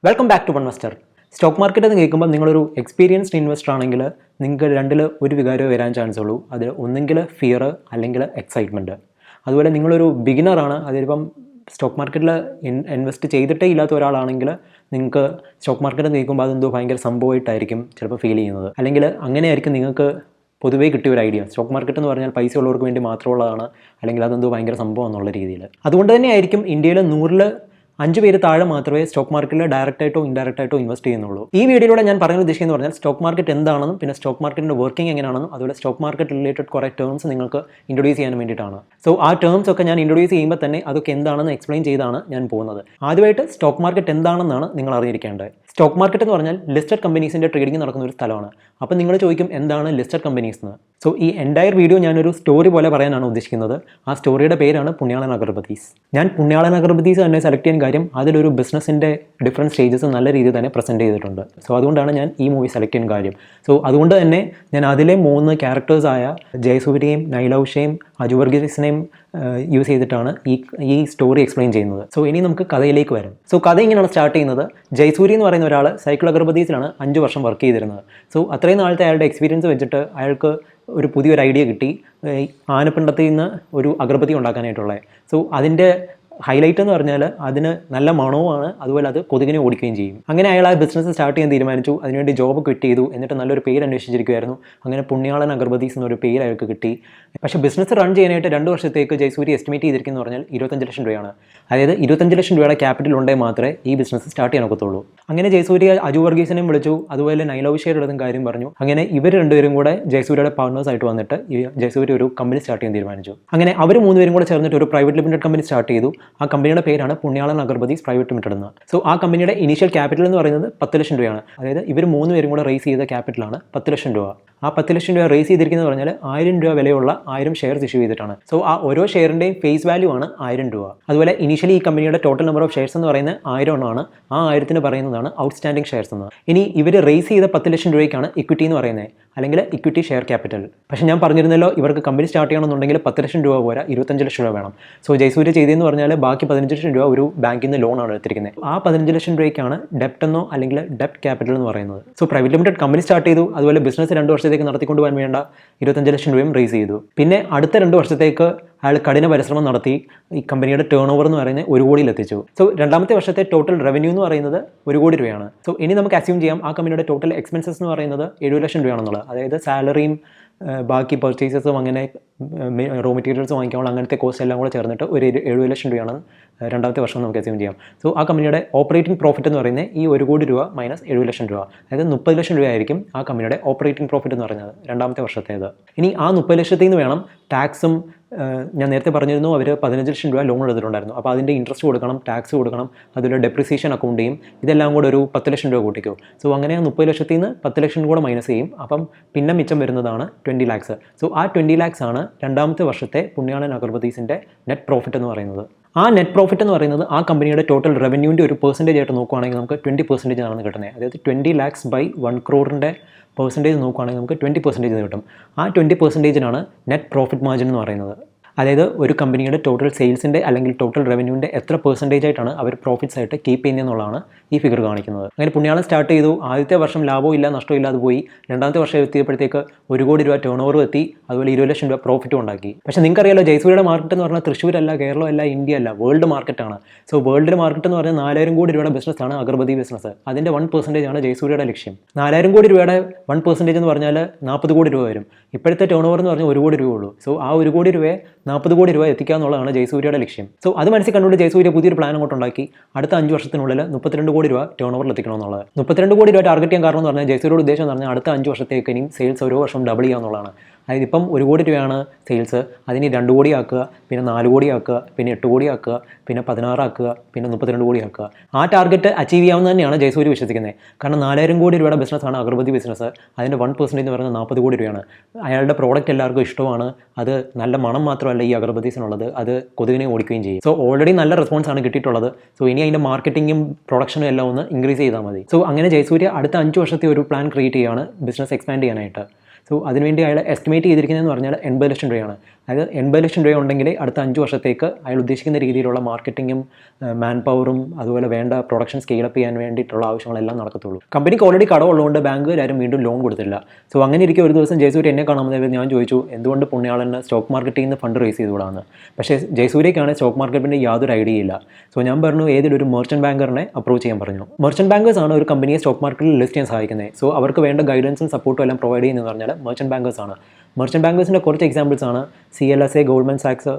Welcome back to Onemuster. Stock market എന്ന് കേൾക്കുമ്പോൾ നിങ്ങളൊരു എക്സ്പീരിയൻസ്ഡ് ഇൻവെസ്റ്റർ ആണെങ്കിൽ നിങ്ങൾക്ക് രണ്ടിൽ ഒരു വികാരമേ വരാൻ ചാൻസ് ഉള്ളൂ. അത് ഒന്നെങ്കിൽ ഫിയർ അല്ലെങ്കിൽ എക്സൈറ്റ്മെൻറ്റ്. അതുപോലെ നിങ്ങളൊരു ബിഗിനറാണ്, അതിലിപ്പം സ്റ്റോക്ക് മാർക്കറ്റിൽ ഇൻവെസ്റ്റ് ചെയ്തിട്ടേ ഇല്ലാത്ത ഒരാളാണെങ്കിൽ നിങ്ങൾക്ക് സ്റ്റോക്ക് മാർക്കറ്റ് കേൾക്കുമ്പോൾ അതെന്തോ ഭയങ്കര സംഭവമായിട്ടായിരിക്കും ചിലപ്പോൾ ഫീൽ ചെയ്യുന്നത്. അല്ലെങ്കിൽ അങ്ങനെയായിരിക്കും നിങ്ങൾക്ക് പൊതുവേ കിട്ടിയ ഒരു ഐഡിയ. സ്റ്റോക്ക് മാർക്കറ്റ് എന്ന് പറഞ്ഞാൽ പൈസ ഉള്ളവർക്ക് വേണ്ടി മാത്രമുള്ളതാണ്, അല്ലെങ്കിൽ അതെന്തോ ഭയങ്കര സംഭവം എന്നുള്ള രീതിയിൽ. അതുകൊണ്ട് തന്നെയായിരിക്കും ഇന്ത്യയിൽ 100-ൽ 5 പേര് താഴെ മാത്രമേ സ്റ്റോക്ക് മാർക്കറ്റിൽ ഡയറക്റ്റായിട്ടോ ഇൻഡയറക്റ്റായിട്ടോ ഇൻവെസ്റ്റ് ചെയ്യുന്നുള്ളൂ. ഈ വീഡിയോയിലൂടെ ഞാൻ പറയാൻ ഉദ്ദേശിക്കുന്നത് പറഞ്ഞാൽ സ്റ്റോക്ക് മാർക്കറ്റ് എന്താണെന്നും പിന്നെ സ്റ്റോക്ക് മാർക്കറ്റിൻ്റെ വർക്കിംഗ് എങ്ങനെയാണെന്നും അതുപോലെ സ്റ്റോക്ക് മാർക്കറ്റ് റിലേറ്റഡ് കുറേ ടേംസ് നിങ്ങൾക്ക് ഇൻട്രൊഡ്യൂസ് ചെയ്യാൻ വേണ്ടിയിട്ടാണ്. സോ ആ ടേംസ് ഒക്കെ ഞാൻ ഇൻട്രൊഡ്യൂസ് ചെയ്യുമ്പോൾ തന്നെ അതൊക്കെ എന്താണെന്ന് എക്സ്പ്ലെയിൻ ചെയ്താണ് ഞാൻ പോകുന്നത്. ആദ്യമായിട്ട് സ്റ്റോക്ക് മാർക്കറ്റ് എന്താണെന്നാണ് നിങ്ങൾ അറിഞ്ഞിരിക്കേണ്ടത്. സ്റ്റോക്ക് മാർക്കറ്റ് എന്ന് പറഞ്ഞാൽ ലിസ്റ്റഡ് കമ്പനീസിൻ്റെ ട്രേഡിംഗ് നടക്കുന്ന ഒരു സ്ഥലമാണ്. അപ്പോൾ നിങ്ങൾ ചോദിക്കും എന്താണ് ലിസ്റ്റഡ് കമ്പനീസ് എന്ന്. സോ ഈ എൻറ്റയർ വീഡിയോ ഞാനൊരു സ്റ്റോറി പോലെ പറയാനാണ് ഉദ്ദേശിക്കുന്നത്. ആ സ്റ്റോറിയുടെ പേരാണ് പുണ്യാളൻ അഗർബത്തീസ്. ഞാൻ പുണ്യാളൻ അഗർബത്തീസ് തന്നെ സെലക്ട് ചെയ്യാൻ കാര്യം അതിലൊരു ബിസിനസ്സിൻ്റെ ഡിഫറെൻറ്റ് സ്റ്റേജസ് നല്ല രീതിയിൽ തന്നെ പ്രസൻറ്റ് ചെയ്തിട്ടുണ്ട്. സോ അതുകൊണ്ടാണ് ഞാൻ ഈ മൂവി സെലക്ട് ചെയ്യാൻ കാര്യം. സോ അതുകൊണ്ട് തന്നെ ഞാൻ അതിലെ 3 ക്യാരക്ടേഴ്സായ ജയസൂര്യയും നൈലൌഷയും അജു വർഗീസിനെയും യൂസ് ചെയ്തിട്ടാണ് ഈ സ്റ്റോറി എക്സ്പ്ലെയിൻ ചെയ്യുന്നത്. സോ ഇനി നമുക്ക് കഥയിലേക്ക് വരാം. സോ കഥ ഇങ്ങനെയാണ് സ്റ്റാർട്ട് ചെയ്യുന്നത്. ജയസൂര്യ എന്ന് പറയുന്ന ഒരാൾ സൈക്കിൾ അഗർബത്തീസിലാണ് 5 വർഷം വർക്ക് ചെയ്തിരുന്നത്. സോ അത്രയും നാളത്തെ അയാളുടെ എക്സ്പീരിയൻസ് വെച്ചിട്ട് അയാൾക്ക് ഒരു പുതിയൊരു ഐഡിയ കിട്ടി, ആനപ്പിണ്ടത്തിൽ നിന്ന് ഒരു അഗർബത്തി ഉണ്ടാക്കാനായിട്ടുള്ളത്. സോ അതിൻ്റെ ഹൈലൈറ്റ് എന്ന് പറഞ്ഞാൽ അതിന് നല്ല മണവുമാണ്, അതുപോലെ അത് കൊതുകിനെ ഓടിക്കുകയും ചെയ്യും. അങ്ങനെ അയാൾ ആ ബിസിനസ് സ്റ്റാർട്ട് ചെയ്യാൻ തീരുമാനിച്ചു. അതിനുവേണ്ടി ജോബ് ക്വിറ്റ് ചെയ്തു. എന്നിട്ട് നല്ലൊരു പേര് അന്വേഷിച്ചിരിക്കുമായിരുന്നു. അങ്ങനെ പുണ്യാളൻ അഗർബത്തീസ് എന്നൊരു പേര് അയാൾക്ക് കിട്ടി. പക്ഷേ ബിസിനസ് റൺ ചെയ്യാനായിട്ട് 2 വർഷത്തേക്ക് ജയസൂര്യ എസ്റ്റിമേറ്റ് ചെയ്തിരിക്കുന്നത് പറഞ്ഞാൽ 25 ലക്ഷം രൂപയാണ്. അതായത് 25 ലക്ഷം രൂപയുടെ ക്യാപിറ്റൽ ഉണ്ടെങ്കിൽ മാത്രമേ ഈ ബിസിനസ് സ്റ്റാർട്ട് ചെയ്യാൻ ഒക്കത്തുള്ളൂ. അങ്ങനെ ജയസൂര്യ അജു വർഗീസിനെയും വിളിച്ചു, അതുപോലെ നൈലൌഷയുടെതും കാര്യം പറഞ്ഞു. അങ്ങനെ ഇവർ രണ്ടുപേരും കൂടെ ജയസൂര്യയുടെ പാർട്ട്നേഴ്സ് ആയിട്ട് വന്നിട്ട് ജയസൂര്യ ഒരു കമ്പനി സ്റ്റാർട്ട് ചെയ്യാൻ തീരുമാനിച്ചു. അങ്ങനെ അവർ 3 പേരും കൂടെ ചേർന്നിട്ട് ഒരു പ്രൈവറ്റ് ലിമിറ്റഡ് കമ്പനി സ്റ്റാർട്ട് ചെയ്തു. ആ കമ്പനിയുടെ പേരാണ് പുണ്യാളൻ അഗർബത്തീസ് പ്രൈവറ്റ് ലിമിറ്റഡ് എന്ന്. സോ ആ കമ്പനിയുടെ ഇനീഷ്യൽ ക്യാപിറ്റൽ എന്ന് പറയുന്നത് 10 ലക്ഷം രൂപയാണ്. അതായത് ഇവർ 3 പേരും കൂടെ റേസ് ചെയ്ത ക്യാപിറ്റലാണ് 10 ലക്ഷം രൂപ. ആ 10 ലക്ഷം രൂപ റേസ് ചെയ്തിരിക്കുന്നത് പറഞ്ഞാൽ 1000 രൂപ വിലയുള്ള 1000 ഷെയർസ് ഇഷ്യൂ ചെയ്തിട്ടാണ്. സോ ആ ഓരോ ഷെയറിൻ്റെയും ഫേസ് വാല്യൂ ആണ് 1000 രൂപ. അതുപോലെ ഇനീഷ്യലി ഈ കമ്പനിയുടെ ടോട്ടൽ നമ്പർ ഓഫ് ഷെയർസ് എന്ന് പറയുന്നത് 1000 ആണ്. ആ 1000ത്തിന് പറയുന്നതാണ് ഔട്ട്സ്റ്റാൻഡിംഗ് ഷെയർസ് എന്ന്. ഇനി ഇവർ റേസ് ചെയ്ത 10 ലക്ഷം രൂപയ്ക്കാണ് ഇക്വിറ്റി എന്ന് പറയുന്നത്, അല്ലെങ്കിൽ ഇക്വിറ്റി ഷെയർ ക്യാപിറ്റൽ. പക്ഷേ ഞാൻ പറഞ്ഞിരുന്നല്ലോ, ഇവർക്ക് കമ്പനി സ്റ്റാർട്ട് ചെയ്യണമെന്നുണ്ടെങ്കിൽ 10 ലക്ഷം രൂപ പോരാ, 25 ലക്ഷം രൂപ വേണം. സോ ജയസൂര്യ ചെയ്തതെന്ന് പറഞ്ഞാൽ ബാക്കി 15 ലക്ഷം രൂപ ഒരു ബാങ്കിൽ നിന്ന് ലോണാണ് എടുത്തിരിക്കുന്നത്. ആ 15 ലക്ഷം രൂപയ്ക്കാണ് ഡെപ്റ്റ് എന്നോ അല്ലെങ്കിൽ ഡെപ്റ്റ് ക്യാപിറ്റൽ എന്ന് പറയുന്നത്. So private limited company start ചെയ്തു. അതുപോലെ ബിസിനസ് 2 വർഷത്തേക്ക് നടത്തിക്കൊണ്ട് പോകാൻ വേണ്ട 25 ലക്ഷം രൂപയും റേസ് ചെയ്തു. പിന്നെ അടുത്ത 2 വർഷത്തേക്ക് അയാൾ കഠിന പരിശ്രമം നടത്തി ഈ കമ്പനിയുടെ ടേൺ ഓവർ എന്ന് പറയുന്നത് 1 കോടിയിലെത്തിച്ചു. സോ 2ാമത്തെ വർഷത്തെ ടോട്ടൽ റവന്യൂ എന്ന് പറയുന്നത് 1 കോടി രൂപയാണ്. സോ ഇനി നമുക്ക് അസ്യൂം ചെയ്യാം ആ കമ്പനിയുടെ ടോട്ടൽ എക്സ്പെൻസസ് എന്ന് പറയുന്നത് 70 ലക്ഷം രൂപയാണെന്നുള്ളത്. അതായത് സാലറിയും ബാക്കി പർച്ചേസസും അങ്ങനെ റോ മെറ്റീരിയൽസ് വാങ്ങിക്കാനുള്ള അങ്ങനത്തെ കോസ്റ്റ് എല്ലാം കൂടെ ചേർന്നിട്ട് ഒരു 70 ലക്ഷം രൂപയാണ് 2ാമത്തെ വർഷം നമുക്ക് അസ്യൂം ചെയ്യാം. സോ ആ കമ്പനിയുടെ ഓപ്പറേറ്റിംഗ് പ്രോഫിറ്റ് എന്ന് പറയുന്നത് ഈ 1 കോടി രൂപ മൈനസ് 70 ലക്ഷം രൂപ, അതായത് 30 ലക്ഷം രൂപയായിരിക്കും ആ കമ്പനിയുടെ ഓപ്പറേറ്റിംഗ് പ്രോഫിറ്റ് എന്ന് പറയുന്നത് 2ാമത്തെ വർഷത്തേത്. ഇനി ആ 30 ലക്ഷത്തിൽ നിന്ന് വേണം ടാക്സും, ഞാൻ നേരത്തെ പറഞ്ഞിരുന്നു അവർ 15 ലക്ഷം രൂപ ലോൺ എടുത്തിട്ടുണ്ടായിരുന്നു. അപ്പോൾ അതിൻ്റെ ഇൻട്രസ്റ്റ് കൊടുക്കണം, ടാക്സ് കൊടുക്കണം, അതുപോലെ ഡെപ്രിസിയേഷൻ അക്കൗണ്ട് ചെയ്യും. ഇതെല്ലാം കൂടെ ഒരു 10 ലക്ഷം രൂപ കൂട്ടിക്കോ. സോ അങ്ങനെ 30 ലക്ഷത്തിൽ നിന്ന് 10 ലക്ഷം കൂടെ മൈനസ് ചെയ്യും. അപ്പം പിന്നെ മിച്ചം വരുന്നതാണ് 20 ലാക്സ്. സോ ആ 20 ലാക്സ് ആണ് 2ാമത്തെ വർഷത്തെ പുണ്യാളൻ അഗർബത്തീസിൻ്റെ നെറ്റ് പ്രോഫിറ്റ് എന്ന് പറയുന്നത്. ആ നെറ്റ് പ്രോഫിറ്റ് എന്ന് പറയുന്നത് ആ കമ്പനിയുടെ ടോട്ടൽ റവന്യൂവിൻ്റെ ഒരു പെർസെൻറ്റേജ് ആയിട്ട് നോക്കുകയാണെങ്കിൽ നമുക്ക് 20% ആണ് കിട്ടുന്നത്. അതായത് 20 ലാക്സ് ബൈ 1 crore പെർസെൻറ്റേജ് നോക്കുകയാണെങ്കിൽ നമുക്ക് 20% കിട്ടും. ആ 20%-നാണ് നെറ്റ് പ്രോഫിറ്റ് മാർജിൻ എന്ന് പറയുന്നത്. അതായത് ഒരു കമ്പനിയുടെ ടോട്ടൽ സെയിൽസിൻ്റെ അല്ലെങ്കിൽ ടോട്ടൽ റവന്യൂവിൻ്റെ എത്ര പെർസെൻറ്റേജ് ആയിട്ടാണ് അവർ പ്രോഫിറ്റ്സ് ആയിട്ട് കീപ്പ് ചെയ്യുന്നതെന്നുള്ളതാണ് ഈ ഫിഗർ കാണിക്കുന്നത്. അങ്ങനെ പുണ്യാളൻ സ്റ്റാർട്ട് ചെയ്തു. ആദ്യത്തെ വർഷം ലാഭവും ഇല്ല നഷ്ടവും ഇല്ലാതെ പോയി. 2ാമത്തെ വർഷം എത്തിയപ്പോഴത്തേക്ക് 1 കോടി രൂപ ടേൺ ഓവർ എത്തി. അതുപോലെ 20 ലക്ഷം രൂപ പ്രോഫിറ്റും ഉണ്ടാക്കി. പക്ഷേ നിങ്ങൾക്കറിയാലോ, ജയസൂര്യയുടെ മാർക്കറ്റ് എന്ന് പറഞ്ഞാൽ തൃശ്ശൂരല്ല, കേരളമല്ല, ഇന്ത്യ അല്ല, വേൾഡ് മാർക്കറ്റാണ്. സോ വേൾഡിലെ മാർക്കറ്റ് എന്ന് പറഞ്ഞാൽ 4000 കോടി രൂപയുടെ ബിസിനസ്സാണ് അഗർബത്തി ബിസിനസ്. അതിൻ്റെ 1% ആണ് ജയസൂര്യയുടെ ലക്ഷ്യം. 4000 കോടി രൂപയുടെ 1% എന്ന് പറഞ്ഞാൽ 40 കോടി രൂപ വരും. ഇപ്പോഴത്തെ ടേൺ ഓവർ എന്ന് പറഞ്ഞാൽ 1 കോടി രൂപ ഉള്ളൂ. സോ ആ 1 കോടി രൂപയെ 40 കോടി രൂപ എത്തിക്കുക എന്നുള്ളതാണ് ജയസൂര്യയുടെ ലക്ഷ്യം. സോ അത് മനസ്സിൽ കണ്ടുകൊണ്ട് ജയസൂര്യ പുതിയൊരു പ്ലാൻ അങ്ങോട്ട് ഉണ്ടാക്കി. അടുത്ത 5 വർഷത്തിനുള്ളിൽ 32 കോടി രൂപ ടേൺ ഓവറിൽ എത്തിക്കണമെന്നുള്ളത്. 32 കോടി രൂപ ടാർഗറ്റ് ചെയ്യാൻ കാരണം എന്ന് പറഞ്ഞാൽ ജയസൂര്യയുടെ ഉദ്ദേശം എന്ന് പറഞ്ഞാൽ അടുത്ത 5 വർഷത്തേക്ക് ഇനിയും സെയിൽസ് ഓരോ വർഷം ഡബിൾ ചെയ്യുക എന്നുള്ളതാണ്. അതായത് ഇപ്പം 1 കോടി രൂപയാണ് സെയിൽസ്, അതിന് 2 കോടി ആക്കുക, പിന്നെ 4 കോടി ആക്കുക, പിന്നെ 8 കോടി ആക്കുക, പിന്നെ 16 ആക്കുക, പിന്നെ 32 കോടി ആക്കുക. ആ ടാർഗറ്റ് അച്ചീവ് ചെയ്യാവുന്ന തന്നെയാണ് ജയസൂര്യ വിശ്വസിക്കുന്നത്. കാരണം 4000 കോടി രൂപയുടെ ബിസിനസ്സാണ് അഗർബത്തി ബിസിനസ്. അതിൻ്റെ 1% എന്ന് പറയുന്നത് 40 കോടി രൂപയാണ്. അയാളുടെ പ്രോഡക്റ്റ് എല്ലാവർക്കും ഇഷ്ടമാണ്. അത് നല്ല മണം മാത്രമല്ല ഈ അഗർബത്തീസിനുള്ളത്, അത് കൊതുകിനെ ഓടിക്കുകയും ചെയ്യും. സോ ഓൾറെഡി നല്ല റെസ്പോൺസ് ആണ് കിട്ടിയിട്ടുള്ളത്. സോ ഇനി അതിൻ്റെ മാർക്കറ്റിങ്ങും പ്രൊഡക്ഷനും എല്ലാം ഒന്ന് ഇൻക്രീസ് ചെയ്താൽ മതി. സോ അങ്ങനെ ജയസൂര്യ അടുത്ത 5 വർഷത്തെ ഒരു പ്ലാൻ ക്രിയേറ്റ് ചെയ്യുകയാണ് ബിസിനസ് എക്സ്പാൻഡ് ചെയ്യാനായിട്ട്. സോ അതിനുവേണ്ടി അയാൾ എസ്റ്റിമേറ്റ് ചെയ്തിരിക്കുന്നതെന്ന് പറഞ്ഞാൽ 80 ലക്ഷം രൂപയാണ്. അതായത് 80 ലക്ഷം രൂപ ഉണ്ടെങ്കിൽ അടുത്ത 5 വർഷത്തേക്ക് അയാൾ ഉദ്ദേശിക്കുന്ന രീതിയിലുള്ള മാർക്കറ്റിങ്ങും മാൻ പവറും അതുപോലെ വേണ്ട പ്രൊഡക്ഷൻ സ്കെയിലപ്പ് ചെയ്യാൻ വേണ്ടിയിട്ടുള്ള ആവശ്യങ്ങളെല്ലാം നടക്കത്തുള്ളൂ. കമ്പനിക്ക് ഓൾറെഡി കടമുള്ളതുകൊണ്ട് ബാങ്കുകാരും വീണ്ടും ലോൺ കൊടുത്തില്ല. സോ അങ്ങനെ ഇരിക്കെ ഒരു ദിവസം ജയസൂര്യ എന്നെ കാണുമ്പോൾ ഞാൻ ചോദിച്ചു എന്തുകൊണ്ട് പുണ്യാളന് സ്റ്റോക്ക് മാർക്കറ്റിൽ നിന്ന് ഫണ്ട് റേസ് ചെയ്തുകൂടാന്ന്. പക്ഷേ ജയസൂര്യക്കാണ് സ്റ്റോക്ക് മാർക്കറ്റിൻ്റെ യാതൊരു ഐഡിയ ഇല്ല. സോ ഞാൻ പറഞ്ഞു ഏതൊരു മെർച്ചൻറ്റ് ബാങ്കറിനെ അപ്രോച്ച് ചെയ്യാൻ പറഞ്ഞു. മെർച്ചൻറ്റ് ബാങ്കേഴ്സ് ആണ് ഒരു കമ്പനിയെ സ്റ്റോക്ക് മാർക്കറ്റിൽ ലിസ്റ്റ് ചെയ്യാൻ സഹായിക്കുന്നത്. സോ അവർക്ക് വേണ്ട ഗൈഡൻസും സപ്പോർട്ടും എല്ലാം പ്രൊവൈഡ് ചെയ്യുന്നതെന്ന് പറഞ്ഞാൽ മെർച്ചൻറ്റ് ബാങ്കേഴ്സ് ആണ്. മെർച്ചൻറ്റ് ബാങ്കേഴ്സിൻ്റെ കുറച്ച് എക്സാമ്പിൾസ് ആണ് CLSA, ഗോൾഡ്മാൻ സാക്സ്,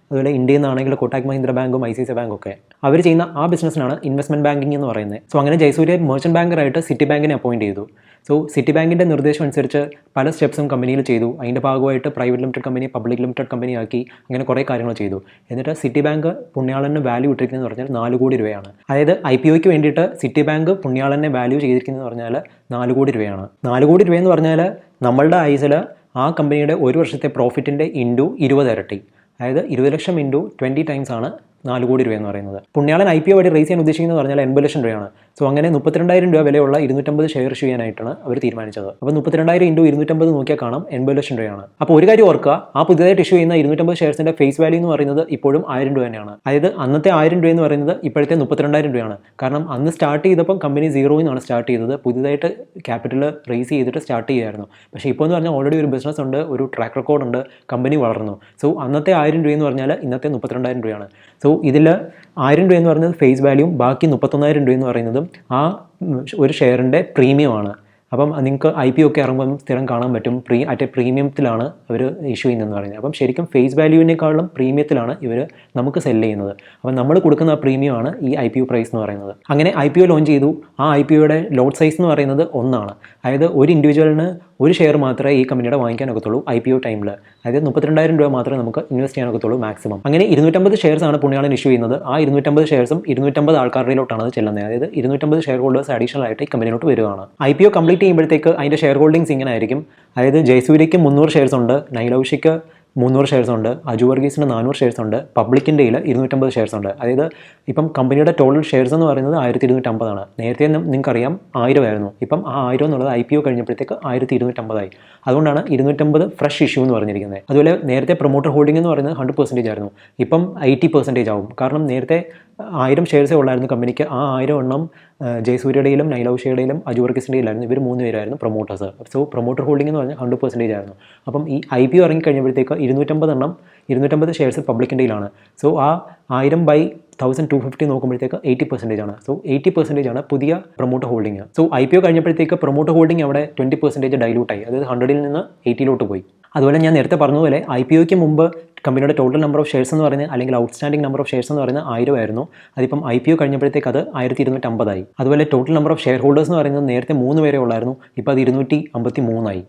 അതുപോലെ ഇന്ത്യയിൽ നിന്നാണെങ്കിൽ കൊട്ടാക് മഹീന്ദ്ര ബാങ്കും ICICI ബാങ്കും ഒക്കെ. അവർ ചെയ്യുന്ന ആ ബിസിനസ്സിനാണ് ഇൻവെസ്റ്റ്മെൻറ്റ് ബാങ്കിങ് എന്ന് പറയുന്നത്. സോ അങ്ങനെ ജയസൂര്യ മെർച്ചൻറ്റ് ബാങ്കറായിട്ട് സിറ്റി ബാങ്കിനെ അപ്പോയിൻറ്റ് ചെയ്തു. സോ സിറ്റി ബാങ്കിൻ്റെ നിർദ്ദേശം അനുസരിച്ച് പല സ്റ്റെപ്സും കമ്പനിയിൽ ചെയ്തു. അതിൻ്റെ ഭാഗമായിട്ട് private limited company public limited company ആക്കി അങ്ങനെ കുറേ കാര്യങ്ങൾ ചെയ്തു. എന്നിട്ട് സിറ്റി ബാങ്ക് പുണ്യാളന് വാല്യൂ ഇട്ടിരിക്കുന്നതെന്ന് പറഞ്ഞാൽ 4 കോടി രൂപയാണ്. അതായത് IPOയ്ക്ക് വേണ്ടിയിട്ട് സിറ്റി ബാങ്ക് പുണ്യാളനെ വാല്യൂ ചെയ്തിരിക്കുന്നതെന്ന് പറഞ്ഞാൽ 4 കോടി രൂപയാണ്. 4 കോടി രൂപയെന്ന് പറഞ്ഞാൽ നമ്മളുടെ ഐസിൽ ആ കമ്പനിയുടെ ഒരു വർഷത്തെ പ്രോഫിറ്റിൻ്റെ ഇൻറ്റു 20 ഇരട്ടി, അതായത് 20 ലക്ഷം ഇൻറ്റു 20 ടൈംസ് ആണ് 4 കോടി രൂപ എന്ന് പറയുന്നത്. പുണ്യാളൻ IPO വഴി റേസ് ചെയ്യാൻ ഉദ്ദേശിക്കുന്നത് പറഞ്ഞാൽ 80 ലക്ഷം രൂപയാണ്. സോ അങ്ങനെ 32,000 രൂപ വിലയുള്ള 250 ഷെയർ ഇഷ്യൂ ചെയ്യാനായിട്ടാണ് അവർ തീരുമാനിച്ചത്. അപ്പോൾ 32,000 ഇൻറ്റു 250 നോക്കിയാൽ കാണാം 80 ലക്ഷം രൂപയാണ്. അപ്പോൾ ഒരു കാര്യം ഓർക്കുക, ആ പുതിയതായിട്ട് ഇഷ്യൂ ചെയ്യുന്ന 250 ഷെയർസിൻ്റെ ഫേസ് വാല്യൂ എന്ന് പറയുന്നത് ഇപ്പോഴും 1000 രൂപ തന്നെയാണ്. അതായത് അന്നത്തെ 1000 രൂപ എന്ന് പറയുന്നത് ഇപ്പോഴത്തെ 32,000 രൂപയാണ്. കാരണം അന്ന് സ്റ്റാർട്ട് ചെയ്തപ്പം കമ്പനി 0 നിന്നാണ് സ്റ്റാർട്ട് ചെയ്തത്. പുതിയതായിട്ട് ക്യാപിറ്റൽ റേസ് ചെയ്തിട്ട് സ്റ്റാർട്ട് ചെയ്യുമായിരുന്നു. പക്ഷേ ഇപ്പോൾ എന്ന് പറഞ്ഞാൽ ഓൾറെഡി ഒരു ബിസിനസ് ഉണ്ട്, ഒരു ട്രാക്ക് റെക്കോർഡ് ഉണ്ട്, കമ്പനി വളർന്നു. സോ അന്നത്തെ 1000 രൂപ എന്ന് പറഞ്ഞാൽ ഇന്നത്തെ 32,000 രൂപയാണ്. സോ ഇതിൽ 1000 രൂപ എന്ന് പറയുന്നത് ഫേസ് വാല്യൂവും ബാക്കി 31,000 രൂപ എന്ന് പറയുന്നതും ആ ഒരു ഷെയറിൻ്റെ പ്രീമിയമാണ്. അപ്പം നിങ്ങൾക്ക് IPO ഒക്കെ ഇറങ്ങുമ്പം സ്ഥിരം കാണാൻ പറ്റും പ്രീമിയത്തിലാണ് അവർ ഇഷ്യൂ ചെയ്യുന്നതെന്ന് പറയുന്നത്. അപ്പം ശരിക്കും ഫേസ് വാല്യൂവിനേക്കാളും പ്രീമിയത്തിലാണ് ഇവർ നമുക്ക് സെല്ല് ചെയ്യുന്നത്. അപ്പം നമ്മൾ കൊടുക്കുന്ന ആ പ്രീമിയമാണ് ഈ IPO പ്രൈസ് എന്ന് പറയുന്നത്. അങ്ങനെ IPO ലോഞ്ച് ചെയ്തു. ആ IPOയുടെ ലോട്ട് സൈസ് എന്ന് പറയുന്നത് 1 ആണ്. അതായത് ഒരു ഇൻഡിവിജ്വലിന് ഒരു ഷെയർ മാത്രമേ ഈ കമ്പനിയുടെ വാങ്ങിക്കാനൊക്കത്തുള്ളൂ IPO ടൈമിൽ. അതായത് 32,000 രൂപ മാത്രമേ നമുക്ക് ഇൻവെസ്റ്റ് ചെയ്യാനൊക്കത്തുള്ളൂ മാക്സിമം. അങ്ങനെ 250 ഷെയർസാണ് പുണ്യാളൻ ഇഷ്യൂ ചെയ്യുന്നത്. ആ 250 ഷെയർസും 250 ആൾക്കാരിലോട്ടാണ് അത് ചെല്ലുന്നത്. അതായത് 250 ഷെയർ ഹോൾഡേഴ്സ് അഡീഷണൽ ആയിട്ട് ഈ കമ്പനിയിലോട്ട് വരുവാണ്. IPO കംപ്ലീറ്റ് ചെയ്യുമ്പോഴത്തേക്ക് അതിൻ്റെ ഷെയർ ഹോൾഡിങ്സ് ഇങ്ങനെ ആയിരിക്കും. അതായത് ജയസൂര്യയ്ക്ക് 300 ഷെയർസ് ഉണ്ട്, നൈലൗഷിക്ക് 300 ഷെയർസ് ഉണ്ട്, അജു വർഗീസിന് 400 ഷെയർസ് ഉണ്ട്, പബ്ലിക്കിൻ്റെ 250 ഷെയർസ് ഉണ്ട്. അതായത് ഇപ്പം കമ്പനിയുടെ ടോട്ടൽ ഷെയർസ് എന്ന് പറയുന്നത് 1250 ആണ്. നേരത്തെ നിങ്ങൾക്കറിയാം 1000 ആയിരുന്നു. ഇപ്പം ആ 1000 എന്നുള്ളത് IPO കഴിഞ്ഞപ്പോഴത്തേക്ക് 1250 ആയി. അതുകൊണ്ടാണ് 250 ഫ്രഷ് ഇഷ്യൂ എന്ന് പറഞ്ഞിരിക്കുന്നത്. അതുപോലെ നേരത്തെ പ്രൊമോട്ടർ ഹോൾഡിംഗ് എന്ന് പറയുന്നത് 100% ആയിരുന്നു. ഇപ്പം 80% ആവും. കാരണം നേരത്തെ 1000 ഷെയർസേ ഉള്ളായിരുന്നു കമ്പനിക്ക്. ആ 1000 എണ്ണം ജയസൂര്യയുടെയിലും നൈലൗഷിയുടെയിലും അജു വർഗീസിൻ്റെയിലായിരുന്നു. ഇവർ 3 പേരായിരുന്നു പ്രൊമോട്ടേഴ്സ്. സോ പ്രൊമോട്ടർ ഹോൾഡിംഗ് എന്ന് പറഞ്ഞാൽ 100% ആയിരുന്നു. അപ്പം ഈ IPO ഇറങ്ങി കഴിഞ്ഞപ്പോഴത്തേക്ക് 250 ഷെയർസ് പബ്ലിക്കിൻ്റെയിലാണ്. സോ ആ 1000/1250 നോക്കുമ്പോഴത്തേക്ക് 80% ആണ്. സോ 80% ആണ് പുതിയ പ്രൊമോട്ടർ ഹോൾഡിംഗ്. സോ IPO കഴിഞ്ഞപ്പോഴത്തേക്ക് പ്രൊമോട്ടർ ഹോൾഡിംഗ് അവിടെ 20% ഡൈലൂട്ടായി. അതായത് 100-ൽ നിന്ന് 80-ലോട്ട് പോയി. അതുപോലെ ഞാൻ നേരത്തെ പറഞ്ഞതുപോലെ IPOയ്ക്ക് മുമ്പ് കമ്പനിയുടെ ടോട്ടൽ നമ്പർ ഓഫ് ഷെയർസ് എന്ന് പറയുന്നത് അല്ലെങ്കിൽ ഔട്ട്സ്റ്റാൻഡിംഗ് നമ്പർ ഓഫ് ഷെയർസ് എന്ന് പറയുന്നത് 1000 ആയിരുന്നു. അതിപ്പം IPO കഴിഞ്ഞപ്പോഴത്തേക്ക് അത് 1250 ആയി. അതുപോലെ total number of share holders എന്ന് പറയുന്നത് നേരത്തെ 3 പേരെ ഉള്ളായിരുന്നു. ഇപ്പോൾ അത് 253 ആയി.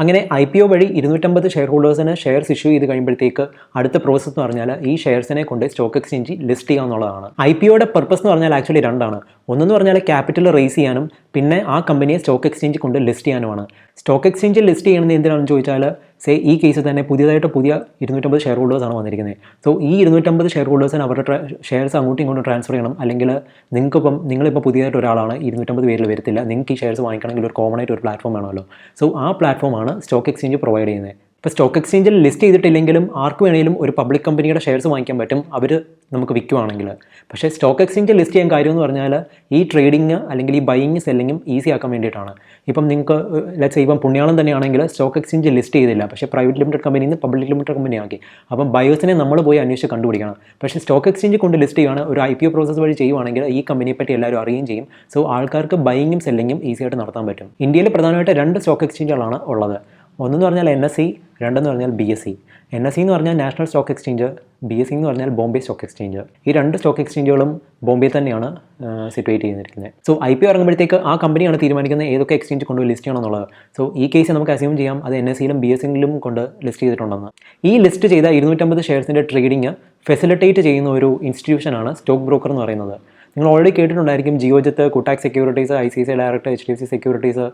അങ്ങനെ IPO വഴി 250 ഷെയർ ഹോൾഡേഴ്സിന് ഷെയർസ് ഇഷ്യൂ ചെയ്ത് കഴിയുമ്പോഴത്തേക്ക് അടുത്ത പ്രോസസ്സ് എന്ന് പറഞ്ഞാൽ ഈ ഷെയർസിനെ കൊണ്ട് സ്റ്റോക്ക് എക്സ്ചേഞ്ചിൽ ലിസ്റ്റ് ചെയ്യുക എന്നുള്ളതാണ്. IPOയുടെ പർപ്പസ് എന്ന് പറഞ്ഞാൽ ആക്ച്വലി 2 ആണ്. ഒന്നെന്ന് പറഞ്ഞാൽ ക്യാപിറ്റൽ റേസ് ചെയ്യാനും പിന്നെ ആ കമ്പനിയെ സ്റ്റോക്ക് എക്സ്ചേഞ്ചിൽ കൊണ്ട് ലിസ്റ്റ് ചെയ്യാനുമാണ്. സ്റ്റോക്ക് എക്സ്ചേഞ്ചിൽ ലിസ്റ്റ് ചെയ്യുന്നത് എന്തിനാണെന്ന് ചോദിച്ചാൽ ഈ കേസിൽ തന്നെ പുതിയ 250 ഷെയർ ഹോൾഡേഴ്സാണ് വന്നിരിക്കുന്നത്. സോ ഈ 250 ഷെയർ ഹോൾഡേഴ്സിന് അവരുടെ ഷെയർസ് അങ്ങോട്ടും ഇങ്ങോട്ടും ട്രാൻസ്ഫർ ചെയ്യണം. അല്ലെങ്കിൽ നിങ്ങളിപ്പോൾ പുതിയതായിട്ട് ഒരാളാണ്, 250 പേരിൽ വരത്തില്ല. നിങ്ങൾക്ക് ഈ ഷെയർസ് വാങ്ങിക്കണമെങ്കിൽ ഒരു കോമൺ ആയിട്ട് ഒരു പ്ലാറ്റ്ഫോം വേണമല്ലോ. സോ ആ പ്ലാറ്റ്ഫോമാണ് സ്റ്റോക്ക് എക്സ്ചേഞ്ച് പ്രൊവൈഡ് ചെയ്യുന്നത്. ഇപ്പോൾ സ്റ്റോക്ക് എക്സ്ചേഞ്ചിൽ ലിസ്റ്റ് ചെയ്തിട്ടില്ലെങ്കിലും ആർക്ക് വേണമെങ്കിലും ഒരു പബ്ലിക് കമ്പനിയുടെ ഷെയർസ് വാങ്ങിക്കാൻ പറ്റും, അവർ നമുക്ക് വിൽക്കുവാണെങ്കിൽ. പക്ഷേ സ്റ്റോക്ക് എക്സ്ചേഞ്ചിൽ ലിസ്റ്റ് ചെയ്യാൻ കാര്യം എന്ന് പറഞ്ഞാൽ ഈ ട്രേഡിങ് അല്ലെങ്കിൽ ഈ ബൈയിങ് സെല്ലിങ്ങും ഈസി ആക്കാൻ വേണ്ടിയിട്ടാണ്. ഇപ്പം നിങ്ങൾക്ക് ലെറ്റ്സ് ഇപ്പം പുണ്യാളം തന്നെയാണെങ്കിൽ സ്റ്റോക്ക് എക്സ്ചേഞ്ചിൽ ലിസ്റ്റ് ചെയ്തില്ല, പക്ഷേ പ്രൈവറ്റ് ലിമിറ്റഡ് കമ്പനിയിൽ നിന്ന് പബ്ലിക് ലിമിറ്റഡ് കമ്പനി ആക്കി. അപ്പം ബയേഴ്സിനെ നമ്മൾ പോയി അന്വേഷിച്ച് കണ്ടുപിടിക്കണം. പക്ഷേ സ്റ്റോക്ക് എക്സ്ചേഞ്ച് കൊണ്ട് ലിസ്റ്റ് ചെയ്യുകയാണ്, ഒരു IPO പ്രോസസ്സ് വഴി ചെയ്യുവാണെങ്കിൽ ഈ കമ്പനിയെ പറ്റി എല്ലാവരും അറിയുകയും ചെയ്യും. സോ ആൾക്കാർക്ക് ബൈയിങ്ങും സെല്ലിങ്ങും ഈസി ആയിട്ട് നടത്താൻ പറ്റും. ഇന്ത്യയിൽ പ്രധാനമായിട്ട് 2 സ്റ്റോക്ക് എക്സ്ചേഞ്ചുകളാണ് ഉള്ളത്. ഒന്നെന്ന് പറഞ്ഞാൽ NSE, രണ്ടെന്ന് പറഞ്ഞാൽ BSE. NSE എന്ന് പറഞ്ഞാൽ നാഷണൽ സ്റ്റോക്ക് എക്സ്ചേഞ്ച്, BSE എന്ന് പറഞ്ഞാൽ ബോംബെ സ്റ്റോക്ക് എക്സ്ചേഞ്ച്. ഈ 2 സ്റ്റോക്ക് എക്സ്ചേഞ്ചുകളും ബോംബെ തന്നെയാണ് സിറ്റുവേറ്റ് ചെയ്തിരിക്കുന്നത്. സോ IPO ഇറങ്ങുമ്പോഴത്തേക്ക് ആ കമ്പനിയാണ് തീരുമാനിക്കുന്നത് ഏതൊക്കെ എക്സ്ചേഞ്ച് കൊണ്ട് ലിസ്റ്റ് ചെയ്യണമെന്നുള്ളത്. സോ ഈ കേസ് നമുക്ക് അസ്യൂം ചെയ്യാം അത് NSEയിലും BSEയിലും കൊണ്ട് ലിസ്റ്റ് ചെയ്തിട്ടുണ്ടെന്ന്. ഈ ലിസ്റ്റ് ചെയ്ത 250 ഷെയർസിൻ്റെ ട്രേഡിങ് ഫെസിലിറ്റേറ്റ് ചെയ്യുന്ന ഒരു ഇൻസ്റ്റിറ്റ്യൂഷനാണ് സ്റ്റോക്ക് ബ്രോക്കർ എന്ന് പറയുന്നത്. നിങ്ങൾ ഓൾറെഡി കേട്ടിട്ടുണ്ടായിരിക്കും Geojit, Kotak securities, ICICI direct, HDFC securities,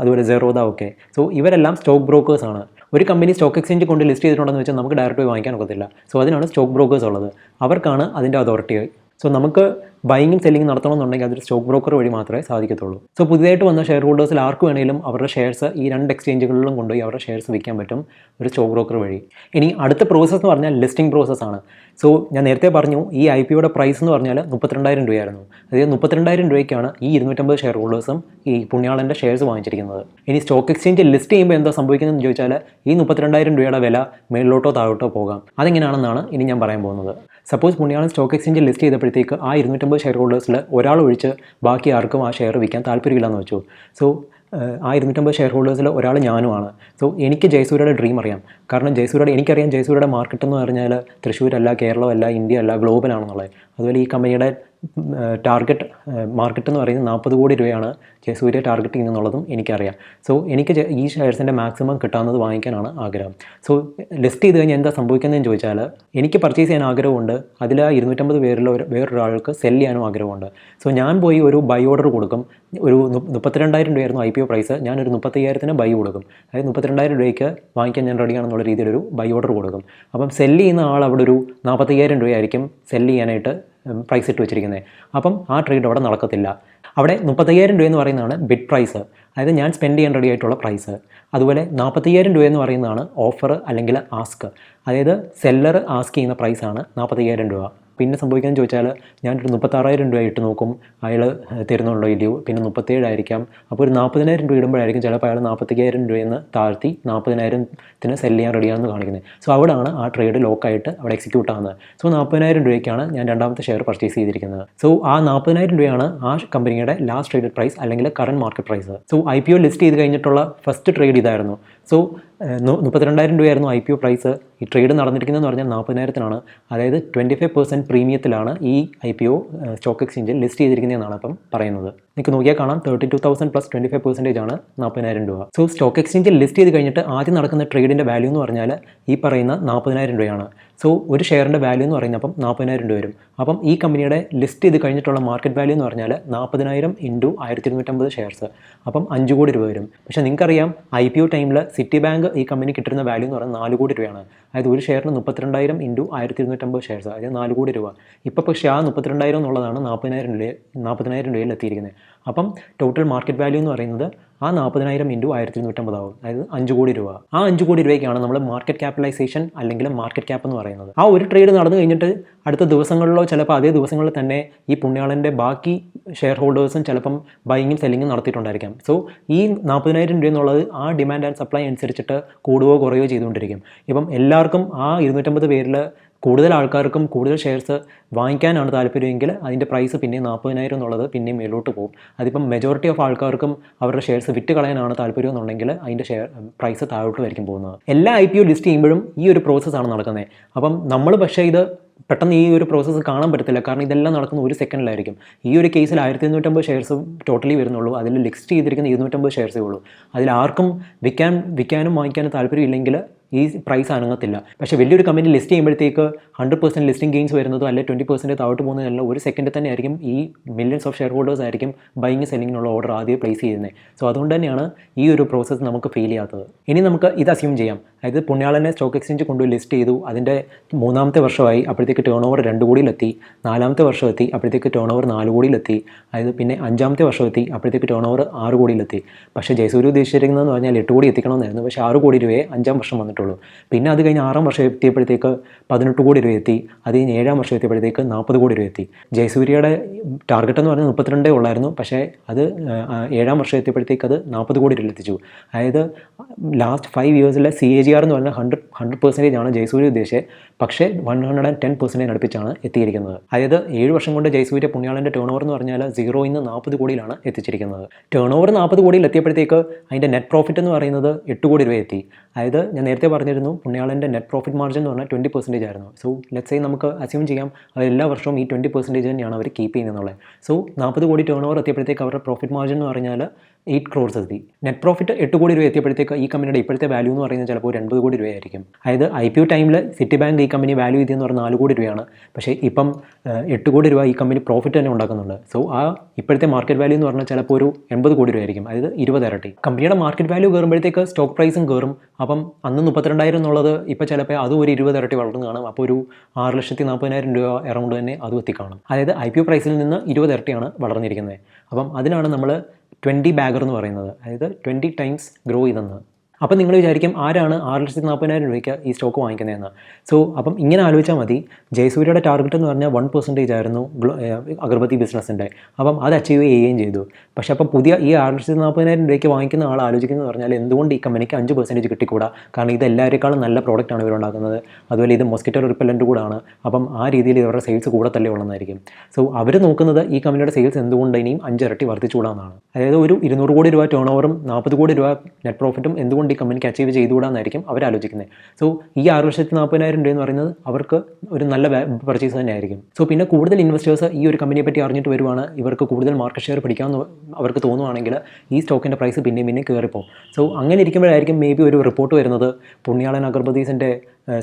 അതുപോലെ സെറോദ ഒക്കെ. സോ ഇവരെല്ലാം സ്റ്റോക്ക് ബ്രോക്കേഴ്സാണ്. ഒരു കമ്പനി സ്റ്റോക്ക് എക്സ്ചേഞ്ച് കൊണ്ട് ലിസ്റ്റ് ചെയ്തിട്ടുണ്ടെന്ന് വെച്ചാൽ നമുക്ക് ഡയറക്റ്റ് പോയി വാങ്ങിക്കാൻ ഒക്കത്തില്ല. സോ അതിനാണ് സ്റ്റോക്ക് ബ്രോക്കേഴ്സ് ഉള്ളത്. അവർക്കാണ് അതിൻ്റെ അതോറിറ്റി സോ നമുക്ക് ബൈങ്ങും സെല്ലിങ്ങും നടത്തണമെന്നുണ്ടെങ്കിൽ അതൊരു സ്റ്റോക്ക് ബ്രോക്കർ വഴി മാത്രമേ സാധിക്കത്തുള്ളൂ. സോ പുതിയതായിട്ട് വന്ന ഷെയർ ഹോൾഡേഴ്സിൽ ആർക്ക് വേണമെങ്കിലും അവരുടെ ഷെയർസ് ഈ 2 എക്സ്ചേഞ്ചുകളിലും കൊണ്ടുപോയി അവരുടെ ഷെയർസ് വിൽക്കാൻ പറ്റും ഒരു സ്റ്റോക്ക് ബ്രോക്കർ വഴി. ഇനി അടുത്ത പ്രോസസ്സ് എന്ന് പറഞ്ഞാൽ ലിസ്റ്റിംഗ് പ്രോസസ്സാണ്. സോ ഞാൻ നേരത്തെ പറഞ്ഞു ഈ IPOയുടെ പ്രൈസ് എന്ന് പറഞ്ഞാൽ 32,000 രൂപയായിരുന്നു. അതായത് 32,000 രൂപയ്ക്കാണ് ഈ 250 ഷെയർ ഹോൾഡേഴ്സും ഈ പുണ്യാളൻ്റെ ഷെയർസ് വാങ്ങിച്ചിരിക്കുന്നത്. ഇനി സ്റ്റോക്ക് എക്സ്ചേഞ്ച് ലിസ്റ്റ് ചെയ്യുമ്പോൾ എന്താ സംഭവിക്കുന്നതെന്ന് ചോദിച്ചാൽ ഈ 32,000 രൂപയുടെ വില മേളിലോട്ടോ താഴോട്ടോ പോകാം. അതെങ്ങനെയാണെന്നാണ് ഇനി ഞാൻ പറയാൻ പോകുന്നത്. സപ്പോസ് പുണ്യാളൻ സ്റ്റോക്ക് എക്സ്ചേഞ്ചിൽ ലിസ്റ്റ് ചെയ്തപ്പോഴത്തേക്ക് ആ 250 ഷെയർ ഹോൾഡേഴ്സിൽ ഒരാൾ ഒഴിച്ച് ബാക്കി ആർക്കും ആ ഷെയർ വിൽക്കാൻ താല്പര്യമില്ലെന്ന് വെച്ചു. സോ ആ 250 ഷെയർ ഹോൾഡേഴ്സിൽ ഒരാൾ ഞാനുമാണ്. സോ എനിക്ക് ജയസൂര്യയുടെ ഡ്രീം അറിയാം. കാരണം എനിക്കറിയാം ജയസൂര്യയുടെ മാർക്കറ്റ് എന്ന് പറഞ്ഞാൽ തൃശ്ശൂരല്ല, കേരളമല്ല, ഇന്ത്യ അല്ല, ഗ്ലോബലാണെന്നുള്ളത്. അതുപോലെ ഈ കമ്പനിയുടെ ടാർഗറ്റ് മാർക്കറ്റ് എന്ന് പറയുന്നത് 40 കോടി രൂപയാണ് ജയസൂര്യ ടാർഗറ്റ് ചെയ്യുന്നുള്ളതും എനിക്കറിയാം. സോ എനിക്ക് ഈ ഷെയർസിൻ്റെ മാക്സിമം കിട്ടാവുന്നത് വാങ്ങിക്കാനാണ് ആഗ്രഹം. സോ ലിസ്റ്റ് ചെയ്ത് കഴിഞ്ഞാൽ എന്താ സംഭവിക്കുന്നതെന്ന് ചോദിച്ചാൽ എനിക്ക് പർച്ചേസ് ചെയ്യാൻ ആഗ്രഹമുണ്ട്, അതിൽ ആ 250 പേരിൽ വേറൊരാൾക്ക് സെല് ചെയ്യാനും ആഗ്രഹമുണ്ട്. സോ ഞാൻ പോയി ഒരു ബൈ ഓർഡർ കൊടുക്കും. ഒരു 32,000 രൂപയായിരുന്നു IPO പ്രൈസ്, ഞാനൊരു 35,000 ബൈ കൊടുക്കും. അതായത് 32,000 രൂപയ്ക്ക് വാങ്ങിക്കാൻ ഞാൻ റെഡിയാണെന്നുള്ള രീതിയിലൊരു ബൈ ഓർഡർ കൊടുക്കും. അപ്പം സെല് ചെയ്യുന്ന ആൾ അവിടെ ഒരു 45,000 രൂപയായിരിക്കും സെല് ചെയ്യാനായിട്ട് പ്രൈസ് ഇട്ട് വെച്ചിരിക്കുന്നത്. അപ്പം ആ ട്രേഡ് അവിടെ നടക്കത്തില്ല. അവിടെ 35,000 രൂപ എന്ന് പറയുന്നതാണ് ബിഡ് പ്രൈസ്, അതായത് ഞാൻ സ്പെൻഡ് ചെയ്യാൻ റെഡി ആയിട്ടുള്ള പ്രൈസ്. അതുപോലെ 40,000 രൂപ എന്ന് പറയുന്നതാണ് ഓഫർ അല്ലെങ്കിൽ ആസ്ക്, അതായത് സെല്ലർ ആസ്ക് ചെയ്യുന്ന പ്രൈസാണ് 40,000 രൂപ. പിന്നെ സംഭവിക്കാമെന്ന് ചോദിച്ചാൽ ഞാനൊരു 36,000 രൂപ ഇട്ട് നോക്കും, അയാൾ തരുന്നുണ്ടോ ഇല്ലയോ, പിന്നെ 37 ആയിരിക്കാം. അപ്പോൾ ഒരു 40,000 രൂപ ഇടുമ്പോഴായിരിക്കും ചിലപ്പോൾ അയാൾ 45,000 രൂപയെന്ന് താഴ്ത്തി 40,000-ത്തിന് സെല് ചെയ്യാൻ റെഡിയാണെന്ന് കാണിക്കുന്നത്. സോ അവിടെയാണ് ആ ട്രേഡ് ലോക്കായിട്ട് അവിടെ എക്സിക്യൂട്ട് ആകുന്നത്. സോ 40,000 രൂപയ്ക്കാണ് ഞാൻ രണ്ടാമത്തെ ഷെയർ പർച്ചേസ് ചെയ്തിരിക്കുന്നത്. സോ ആ 40,000 രൂപയാണ് ആ കമ്പനിയുടെ ലാസ്റ്റ് ട്രേഡഡ് പ്രൈസ് അല്ലെങ്കിൽ current market price. So IPO list ചെയ്ത് കഴിഞ്ഞിട്ടുള്ള ഫസ്റ്റ് ട്രേഡ് ഇതായിരുന്നു. സോ 32,000 രൂപയായിരുന്നു IPO പ്രൈസ്. ഈ ട്രേഡ് നടന്നിരിക്കുന്നതെന്ന് പറഞ്ഞാൽ 40,000-ത്തിനാണ്. അതായത് 25% പ്രീമിയത്തിലാണ് ഈ IPO സ്റ്റോക്ക് എക്സ്ചേഞ്ചിൽ ലിസ്റ്റ് ചെയ്തിരിക്കുന്നതെന്നാണ് അപ്പം പറയുന്നത്. നിങ്ങൾക്ക് നോക്കിയാൽ കാണാം 32,000 പ്ലസ് 25% ആണ് 40,000 രൂപ. സോ സ്റ്റോക്ക് എക്സ്ചേഞ്ചിൽ ലിസ്റ്റ് ചെയ്ത് കഴിഞ്ഞിട്ട് ആദ്യം നടക്കുന്ന ട്രേഡിൻ്റെ വാല്യൂ എന്ന് പറഞ്ഞാൽ ഈ പറയുന്ന 40,000 രൂപയാണ്. സോ ഒരു ഷെയറിൻ്റെ വാല്യൂ എന്ന് പറയുന്നത് അപ്പം 40,000 രൂപ വരും. അപ്പം ഈ കമ്പനിയുടെ ലിസ്റ്റ് ചെയ്ത് കഴിഞ്ഞിട്ടുള്ള മാർക്കറ്റ് വാല്യൂ എന്ന് പറഞ്ഞാൽ 40,000 ഇൻറ്റു 1250 ഷെയർസ്, അപ്പം 5 കോടി രൂപ വരും. പക്ഷേ നിങ്ങൾക്കറിയാം IPO ടൈമിൽ സിറ്റി ബാങ്ക് ഈ കമ്പനി കിട്ടുന്ന വാല്യൂ എന്ന് പറയുന്നത് 4 കോടി രൂപയാണ്. അതായത് ഒരു ഷെയറിന് 32,000 ഇൻറ്റു 1250 ഷെയർസ്, അതായത് 4 കോടി രൂപ. ഇപ്പോൾ പക്ഷേ ആ 32,000 എന്നുള്ളതാണ് 40,000 രൂപയിൽ എത്തിയിരിക്കുന്നത്. അപ്പം ടോട്ടൽ മാർക്കറ്റ് വാല്യൂ എന്ന് പറയുന്നത് ആ 40,000 ഇൻറ്റു 1250 ആവും, അതായത് 5 കോടി രൂപ. ആ 5 കോടി രൂപയ്ക്കാണ് നമ്മൾ മാർക്കറ്റ് ക്യാപിറ്റലൈസേഷൻ അല്ലെങ്കിൽ മാർക്കറ്റ് ക്യാപ്പ് എന്ന് പറയുന്നത്. ആ ഒരു ട്രേഡ് നടന്നു കഴിഞ്ഞിട്ട് അടുത്ത ദിവസങ്ങളിലോ ചിലപ്പോൾ അതേ ദിവസങ്ങളിൽ തന്നെ ഈ പുണ്യാളൻ്റെ ബാക്കി ഷെയർ ഹോൾഡേഴ്സും ചിലപ്പം ബൈങ്ങും സെല്ലിങ്ങും നടത്തിയിട്ടുണ്ടായിരിക്കാം. സോ ഈ 40,000 രൂപ എന്നുള്ളത് ആ ഡിമാൻഡ് ആൻഡ് സപ്ലൈ അനുസരിച്ചിട്ട് കൂടുകയോ കുറയോ ചെയ്തുകൊണ്ടിരിക്കും. ഇപ്പം എല്ലാവർക്കും ആ 250 പേരിൽ കൂടുതൽ ആൾക്കാർക്കും കൂടുതൽ ഷെയർസ് വാങ്ങിക്കാനാണ് താല്പര്യമെങ്കിൽ അതിൻ്റെ പ്രൈസ് പിന്നെ 40,000 എന്നുള്ളത് പിന്നെയും മേലോട്ട് പോകും. അതിപ്പം മെജോറിറ്റി ഓഫ് ആൾക്കാർക്കും അവരുടെ ഷെയർസ് വിറ്റ് കളയാനാണ് താല്പര്യം എന്നുണ്ടെങ്കിൽ അതിൻ്റെ പ്രൈസ് താഴോട്ടുമായിരിക്കും പോകുന്നത്. എല്ലാ IPO ലിസ്റ്റ് ചെയ്യുമ്പോഴും ഈ ഒരു പ്രോസസ്സാണ് നടക്കുന്നത്. അപ്പം നമ്മൾ പക്ഷേ ഇത് പെട്ടെന്ന് ഈ ഒരു പ്രോസസ്സ് കാണാൻ പറ്റത്തില്ല, കാരണം ഇതെല്ലാം നടക്കുന്ന ഒരു സെക്കൻഡിലായിരിക്കും. ഈ ഒരു കേസിൽ 1250 ഷെയർസ് ടോട്ടലി വരുന്നുള്ളൂ. അതിൽ ലിസ്റ്റ് ചെയ്തിരിക്കുന്ന 250 ഷെയർസേ ഉള്ളൂ. അതിൽ ആർക്കും വിൽക്കാനും വാങ്ങിക്കാനും താല്പര്യമില്ലെങ്കിൽ ഈ പ്രൈസ് അനങ്ങത്തില്ല. പക്ഷേ വലിയൊരു കമ്പനി ലിസ്റ്റ് ചെയ്യുമ്പോഴത്തേക്ക് 100% ലിസ്റ്റിംഗ് ഗെയിൻസ് വരുന്നതോ അല്ലെ 20% താഴോട്ട് പോകുന്നതല്ല, ഒരു സെക്കൻഡിൽ തന്നെ ആയിരിക്കും ഈ മില്യൺസ് ഓഫ് ഷെയർ ഹോൾഡേഴ്സ് ആയിരിക്കും ബൈങ് സെല്ലിങ്ങിനുള്ള ഓർഡർ ആദ്യം പ്ലേസ് ചെയ്യുന്നത്. സോ അതുകൊണ്ട് തന്നെയാണ് ഈ ഒരു പ്രോസസ്സ് നമുക്ക് ഫീൽ ചെയ്യാത്തത്. ഇനി നമുക്ക് ഇത് അസ്യൂം ചെയ്യാം, അതായത് പുണ്യാളനെ സ്റ്റോക്ക് എക്സ്ചേഞ്ച് കൊണ്ടുപോയി ലിസ്റ്റ് ചെയ്തു, അതിൻ്റെ 3ാമത്തെ വർഷമായി, അപ്പോഴത്തേക്ക് ടേൺ ഓവർ 2 കോടിയിലെത്തി. 4ാമത്തെ വർഷം എത്തി, അപ്പോഴത്തേക്ക് ടേൺ ഓവർ 4 കോടിയിലെത്തി. അതായത് പിന്നെ 5ാമത്തെ വർഷം എത്തി, അപ്പോഴത്തേക്ക് ടേൺ ഓവർ 6 കോടിയിലെത്തി. പക്ഷേ ജയസൂര്യ ഉദ്ദേശിച്ചിരിക്കുന്നതെന്ന് പറഞ്ഞാൽ 8 കോടി എത്തിക്കണമെന്നായിരുന്നു. പക്ഷേ 6 കോടി രൂപയെ 5ാം വർഷം വന്നിട്ടുള്ളൂ. പിന്നെ അത് കഴിഞ്ഞ് 6ാം വർഷം എത്തിയപ്പോഴത്തേക്ക് 18 കോടി രൂപ എത്തി. അത് കഴിഞ്ഞ് 7ാം വർഷം എത്തിയപ്പോഴത്തേക്ക് 40 കോടി രൂപ എത്തി. ജയസൂര്യയുടെ ടാർഗറ്റ് എന്ന് പറഞ്ഞാൽ 32 ഉള്ളായിരുന്നു. പക്ഷേ അത് 7ാം വർഷം എത്തിയപ്പോഴത്തേക്ക് അത് 40 കോടി രൂപ എത്തിച്ചു. അതായത് ലാസ്റ്റ് 5 ഇയേഴ്സിലെ CAGR എന്ന് പറഞ്ഞാൽ 100% ആണ് ജയസൂര്യ ഉദ്ദേശിച്ചത്. പക്ഷേ 110% അടുപ്പിച്ചാണ് എത്തിയിരിക്കുന്നത്. അതായത് 7 വർഷം കൊണ്ട് ജയസൂര്യ പുണ്യാളൻ്റെ ടേൺ ഓവർ എന്ന് പറഞ്ഞാൽ 0-ൽ നിന്ന് 40 കോടിയിലാണ് എത്തിച്ചിരിക്കുന്നത്. ടേൺ ഓവർ 40 കോടിയിൽ എത്തിയപ്പോഴത്തേക്ക് അതിൻ്റെ നെറ്റ് പ്രോഫിറ്റ് എന്ന് പറയുന്നത് 8 കോടി രൂപ എത്തി. അതായത് ഞാൻ നേരത്തെ പറഞ്ഞിരുന്നു പുണ്യാളൻ്റെ നെറ്റ് പ്രോഫിറ്റ് മാർജിൻ എന്ന് പറഞ്ഞാൽ 20% ആയിരുന്നു. സോ ലെറ്റ്സ് സേ നമുക്ക് അസ്യൂം ചെയ്യാം അവർ എല്ലാ വർഷവും ഈ 20% തന്നെയാണ് അവർ കീപ്പ് ചെയ്യുന്നത്. സോ 40 കോടി ടേൺ ഓവർ എത്തിയപ്പോഴത്തേക്ക് അവരുടെ പ്രോഫിറ്റ് മാർജിൻ എന്ന് പറഞ്ഞാൽ 8 crores എത്തി. നെറ്റ് പ്രോഫിറ്റ് 8 കോടി രൂപ എത്തിയപ്പോഴത്തേക്ക് ഈ കമ്പനിയുടെ ഇപ്പോഴത്തെ വാല്യൂ എന്ന് പറയുന്നത് ചിലപ്പോൾ 80 കോടി രൂപയായിരിക്കും. അതായത് IPO ടൈമിൽ സിറ്റി ബാങ്ക് ഈ കമ്പനി വാല്യൂ ചെയ്തെന്ന് പറഞ്ഞാൽ 4 കോടി രൂപയാണ്. പക്ഷേ ഇപ്പം 8 കോടി രൂപ ഈ കമ്പനി പ്രോഫിറ്റ് തന്നെ ഉണ്ടാക്കുന്നുണ്ട്. സോ ആ ഇപ്പോഴത്തെ മാർക്കറ്റ് വാല്യൂ എന്ന് പറഞ്ഞാൽ ചിലപ്പോൾ ഒരു 80 കോടി രൂപയായിരിക്കും, അതായത് 20 ഇരട്ടി. കമ്പനിയുടെ മാർക്കറ്റ് വാല്യൂ കയറുമ്പോഴത്തേക്ക് സ്റ്റോക്ക് പ്രൈസും കയറും. അപ്പം അന്ന് 32,000 എന്നുള്ളത് ഇപ്പോൾ ചിലപ്പോൾ അതും ഒരു 20 ഇരട്ടി വളർന്നു കാണും. അപ്പോൾ ഒരു 6,40,000 രൂപ അറൗണ്ട് തന്നെ അതും എത്തിക്കാണും. അതായത് IPO പ്രൈസിൽ നിന്ന് 20 ഇരട്ടിയാണ് വളർന്നിരിക്കുന്നത്. അപ്പം അതിനാണ് നമ്മൾ 20 ബാഗർ എന്ന് പറയുന്നത്, അതായത് 20 ടൈംസ് ഗ്രോ ചെയ്തെന്ന്. അപ്പം നിങ്ങൾ വിചാരിക്കും ആരാണ് 6,40,000 രൂപയ്ക്ക് ഈ സ്റ്റോക്ക് വാങ്ങിക്കുന്നതെന്ന്. സോ അപ്പം ഇങ്ങനെ ആലോചിച്ചാൽ മതി. ജയസൂര്യയുടെ ടാർഗറ്റ് എന്ന് പറഞ്ഞാൽ 1% ആയിരുന്നു അഗർബത്തി ബിസിനസ്സിൻ്റെ. അപ്പം അത് അച്ചീവ് ചെയ്യുകയും ചെയ്തു. പക്ഷേ അപ്പം പുതിയ ഈ 6,40,000 രൂപയ്ക്ക് വാങ്ങിക്കുന്ന ആൾ ആലോചിക്കുന്നത് പറഞ്ഞാൽ എന്തുകൊണ്ട് ഈ കമ്പനിക്ക് 5% കിട്ടിക്കൂടാ? കാരണം ഇത് എല്ലാവരെക്കാളും നല്ല പ്രോഡക്റ്റാണ് ഇവരുണ്ടാക്കുന്നത്. അതുപോലെ ഇത് മൊസ്കിറ്റോ റിപ്പല്ലൻ്റ് കൂടാണ്. അപ്പം ആ രീതിയിൽ ഇവരുടെ സെയിൽസ് കൂടത്തല്ലേ ഉള്ളതായിരിക്കും. സോ അവർ നോക്കുന്നത് ഈ കമ്പനിയുടെ സെയിൽസ് എന്തുകൊണ്ട് ഇനിയും 5 ഇരട്ടി വർദ്ധിച്ചുകൂടാന്നാണ്. അതായത് ഒരു 200 കോടി രൂപ ടേൺ ഓവറും 40 കോടി രൂപ നെറ്റ് പ്രോഫിറ്റും എന്തുകൊണ്ട് ഈ കമ്പനിക്ക് അച്ചീവ് ചെയ്തുകൂടാന്നായിരിക്കും അവരാലോചിക്കുന്നത്. സോ ഈ 6,40,000 രൂപ എന്ന് പറയുന്നത് അവർക്ക് ഒരു നല്ല പർച്ചേസ് തന്നെയായിരിക്കും. സോ പിന്നെ കൂടുതൽ ഇൻവെസ്റ്റേഴ്സ് ഈ ഒരു കമ്പനിയെ പറ്റി അറിഞ്ഞിട്ട് വരുവാണ്, ഇവർക്ക് കൂടുതൽ മാർക്കറ്റ് ഷെയർ പിടിക്കാമെന്ന് അവർക്ക് തോന്നുവാണെങ്കിൽ ഈ സ്റ്റോക്കിൻ്റെ പ്രൈസ് പിന്നെയും കയറിപ്പോകും. സോ അങ്ങനെ ഇരിക്കുമ്പോഴായിരിക്കും മേ ബി ഒരു റിപ്പോർട്ട് വരുന്നത് പുണ്യാളൻ അഗർബത്തീസിൻ്റെ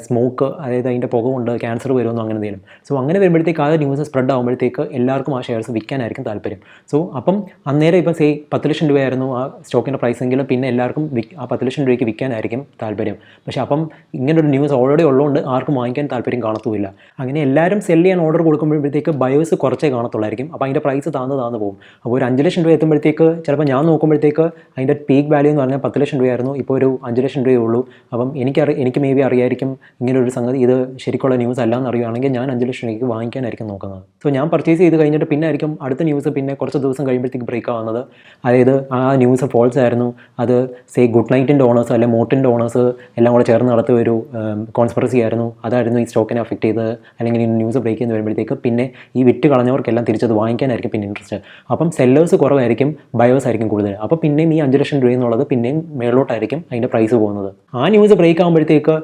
സ്മോക്ക്, അതായത് അതിൻ്റെ പുക കൊണ്ട് ക്യാൻസർ വരുമെന്നോ അങ്ങനെ എന്തെങ്കിലും. സോ അങ്ങനെ വരുമ്പോഴത്തേക്ക് ആ ന്യൂസ് സ്പ്രെഡ് ആകുമ്പോഴത്തേക്ക് എല്ലാവർക്കും ആ ഷെയർസ് വിൽക്കാനായിരിക്കും താല്പര്യം. സോ അപ്പം അന്നേരം ഇപ്പം 10 ലക്ഷം രൂപയായിരുന്നു ആ സ്റ്റോക്കിൻ്റെ പ്രൈസ് എങ്കിലും പിന്നെ എല്ലാവർക്കും ആ 10 ലക്ഷം രൂപയ്ക്ക് വിൽക്കാനായിരിക്കും താല്പര്യം. പക്ഷേ അപ്പം ഇങ്ങനൊരു ന്യൂസ് ഓൾറെഡി ഉള്ളതുകൊണ്ട് ആർക്കും വാങ്ങിക്കാൻ താല്പര്യം കാണത്തുമില്ല. അങ്ങനെ എല്ലാവരും സെല് ചെയ്യാൻ ഓർഡർ കൊടുക്കുമ്പോഴത്തേക്ക് ബയേഴ്സ് കുറച്ചേ കാണത്തുള്ളായിരിക്കും. അപ്പോൾ അതിൻ്റെ പ്രൈസ് താന്ന് പോകും. അപ്പോൾ ഒരു 5 ലക്ഷം രൂപ എത്തുമ്പോഴത്തേക്ക് ചിലപ്പോൾ ഞാൻ നോക്കുമ്പോഴത്തേക്ക് അതിൻ്റെ പീക്ക് വാല്യൂ എന്ന് പറഞ്ഞാൽ 10 ലക്ഷം രൂപയായിരുന്നു. ഇപ്പോൾ ഒരു 5 ലക്ഷം രൂപയേ ഉള്ളൂ. അപ്പം എനിക്ക് മേ ബി അറിയായിരിക്കും ഇങ്ങനെ ഒരു സംഗതി ഇത് ശരിക്കുള്ള ന്യൂസ് അല്ല എന്ന് അറിയുകയാണെങ്കിൽ ഞാൻ 5 ലക്ഷം രൂപയ്ക്ക് വാങ്ങിക്കാനായിരിക്കും നോക്കുന്നത്. സോ ഞാൻ പർച്ചേസ് ചെയ്ത് കഴിഞ്ഞിട്ട് പിന്നെ ആയിരിക്കും അടുത്ത ന്യൂസ് പിന്നെ കുറച്ച് ദിവസം കഴിയുമ്പോഴത്തേക്ക് ബ്രേക്ക് ആവുന്നത്. അതായത് ആ ന്യൂസ് ഫോൾസ് ആയിരുന്നു, അത് ഗുഡ് നൈറ്റിൻ്റെ ഓണേഴ്സ് അല്ലെങ്കിൽ മോട്ടിൻ്റെ ഓണേഴ്സ് എല്ലാം കൂടെ ചേർന്ന് നടത്തിയ ഒരു കോൺസ്പിറസി ആയിരുന്നു, അതായിരുന്നു ഈ സ്റ്റോക്കിനെ അഫക്റ്റ് ചെയ്തത്. അല്ലെങ്കിൽ ഈ ന്യൂസ് ബ്രേക്ക് ചെയ്ത് വരുമ്പോഴത്തേക്ക് പിന്നെ ഈ വിറ്റ് കളഞ്ഞവർക്കെല്ലാം തിരിച്ചത് വാങ്ങിക്കാനായിരിക്കും പിന്നെ ഇൻട്രസ്റ്റ്. അപ്പം സെല്ലേഴ്സ് കുറവായിരിക്കും, ബയേഴ്സ് ആയിരിക്കും കൂടുതൽ. അപ്പോൾ പിന്നെയും ഈ 5 ലക്ഷം രൂപ എന്നുള്ളത് പിന്നെയും മേളോട്ടായിരിക്കും അതിൻ്റെ പ്രൈസ് പോകുന്നത്. ആ ന്യൂസ് ബ്രേക്ക് ആകുമ്പോഴത്തേക്ക്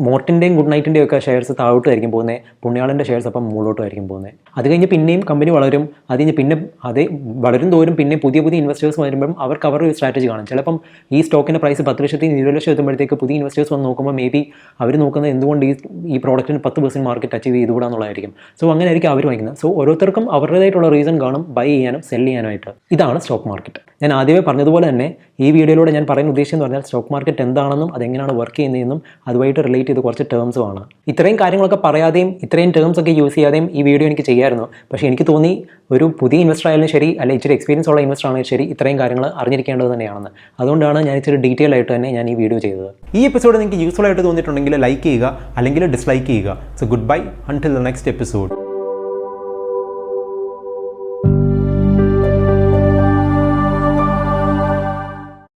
മോർട്ടിൻ്റെയും ഗുഡ് നൈറ്റിൻ്റെയും ഒക്കെ ഷെയർസ് താഴോട്ടായിരിക്കും പോകുന്നത്, പുണ്യാളൻ്റെ ഷെയർസ് അപ്പം മുകളിലോട്ടായിരിക്കും പോകുന്നത്. അത് കഴിഞ്ഞ് പിന്നെയും കമ്പനി വളരും. അത് കഴിഞ്ഞ് പിന്നെ അതേ വളരും തോറും പിന്നെ പുതിയ ഇൻവെസ്റ്റേഴ്സ് വരുമ്പം അവർക്ക് അവരുടെ സ്ട്രാറ്റജി കാണും. ചിലപ്പം ഈ സ്റ്റോക്കിൻ്റെ പ്രൈസ് 10 ലക്ഷത്തിൽ 20 ലക്ഷം എത്തുമ്പോഴത്തേക്ക് പുതിയ ഇൻവെസ്റ്റേഴ്സ് വന്ന് നോക്കുമ്പോൾ മേ ബി അവർ നോക്കുന്നത് എന്തുകൊണ്ട് ഈ പ്രോഡക്റ്റിന് 10% മാർക്കറ്റ് അച്ചീവ് ചെയ്തുകൂടാന്നുള്ളതായിരിക്കും. സോ അങ്ങനെ ആയിരിക്കും അവർ വാങ്ങിക്കുന്നത്. സോ ഓരോരുത്തർക്കും അവരുടേതായിട്ടുള്ള റീസൺ കാണും ബൈ ചെയ്യാനും സെല് ചെയ്യാനായിട്ട്. ഇതാണ് സ്റ്റോക്ക് മാർക്കറ്റ്. ഞാൻ ആദ്യമേ പറഞ്ഞതുപോലെ തന്നെ ഈ വീഡിയോയിലൂടെ ഞാൻ പറയാൻ ഉദ്ദേശിച്ചെന്ന് പറഞ്ഞാൽ സ്റ്റോക്ക് മാർക്കറ്റ് എന്താണെന്നും അതെങ്ങനെയാണ് വർക്ക് ചെയ്യുന്നതെന്നും അതുമായിട്ട് റിലേറ്റ് ചെയ്ത് കുറച്ച് ടേംസുമാണ്. ഇത്രയും കാര്യങ്ങളൊക്കെ പറയാതെയും ഇത്രയും ടേംസ് ഒക്കെ യൂസ് ചെയ്യാതെയും ഈ വീഡിയോ എനിക്ക് ചെയ്യാമായിരുന്നു. പക്ഷേ എനിക്ക് തോന്നി ഒരു പുതിയ ഇൻവെസ്റ്റർ ആയാലും ശരി, അല്ലെങ്കിൽ ഇച്ചിരി എക്സ്പീരിയൻസ് ഉള്ള ഇൻവെസ്റ്റർ ആണെങ്കിലും ശരി, ഇത്രയും കാര്യങ്ങൾ അറിഞ്ഞിരിക്കേണ്ടത് തന്നെയാണെന്ന്. അതുകൊണ്ടാണ് ഞാൻ ഇച്ചിരി ഡീറ്റെയിൽ ആയിട്ട് തന്നെ ഞാൻ ഈ വീഡിയോ ചെയ്തത്. ഈ എപ്പിസോഡ് നിങ്ങൾക്ക് യൂസ്ഫുൾ ആയിട്ട് തോന്നിയിട്ടുണ്ടെങ്കിൽ ലൈക്ക് ചെയ്യുക, അല്ലെങ്കിൽ ഡിസ്ലൈക്ക് ചെയ്യുക. So good bye until the next episode.